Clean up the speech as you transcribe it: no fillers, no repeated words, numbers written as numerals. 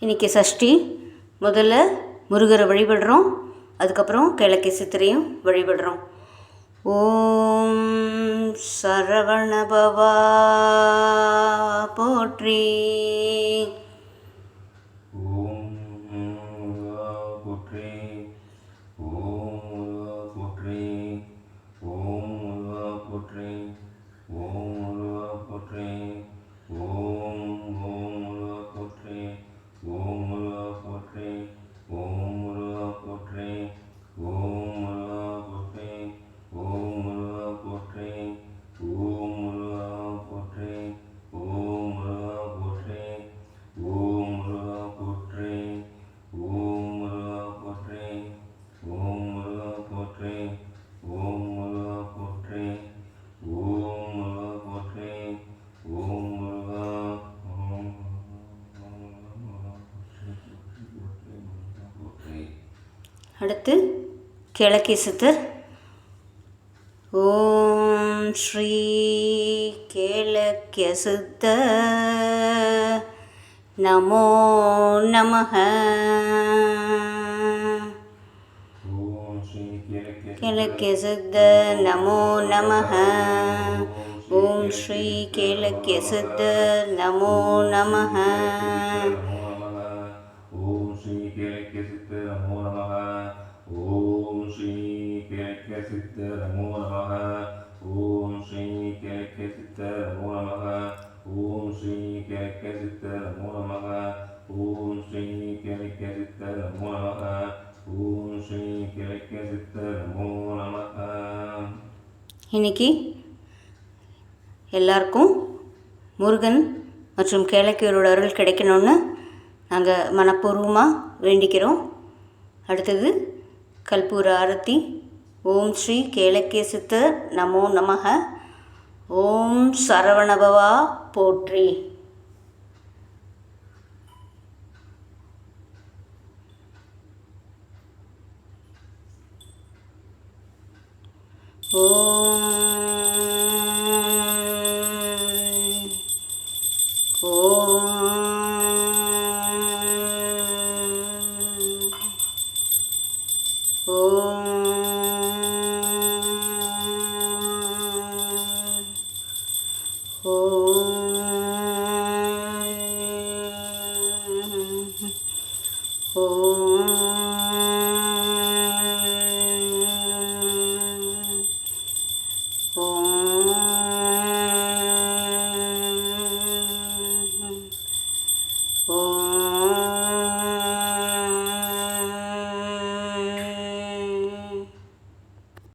இன்றைக்கி சஷ்டி. முதல்ல முருகரை வழிபடுறோம், அதுக்கப்புறம் கிழக்கே சித்திரையும் வழிபடுறோம். ஓம் சரவணபவா போற்றி. ஓம் போற்றி. ஓம் போற்றி. ஓம் போற்றி. ஓம் போற்றி. ஓம் போற்றி. ஓம் போற்றி. ஓம் போற்றி. ஓம் போற்றி. ஓம் போற்றி. ஓம் போற்றி. ஓம் போற்றி. ஓம் போற்றி. ஓம் போற்றி. ஓம் போற்றி. ஓம் போற்றி. ஓம் போற்றி. ஓம் அடுத்து கிழக்கே சித்தர். ஓம் ஸ்ரீ கேளக்கிய சித்த நமோ நமஹ. கேளக்கிய சித்த நமோ நமஹ. ஓம் ஸ்ரீ கேளக்கிய சித்த நமோ நமஹ. ஓம் ஸ்ரீ கேளக்கிய சித்த நமோ நமஹ. ஓம் ஸ்ரீ கேளக்கிய சித்த நமோ நமஹ. ஓம் ஸ்ரீ கேளக்கிய சித்த நமோ நமஹ. ஓம் ஸ்ரீ கேளக்கிய சித்த நமோ நமஹ. ஓம் ஸ்ரீ கேளக்கிய சித்த நமோ நமஹ. ஓம் ஸ்ரீ கேளக்கிய சித்த நமோ நமஹ. இன்னைக்கு எல்லாருக்கும் முருகன் மற்றும் கேளக்கியரோட அருள் கிடைக்கணும்னு நாங்கள் மனப்பூர்வமாக வேண்டிக்கிறோம். அடுத்தது கற்பூர ஆரத்தி. ஓம் ஸ்ரீ கேளக்கிய சித்தர் நமோ நமஹ. ஓம் சரவணபவா போற்றி. ஓம் ஓம்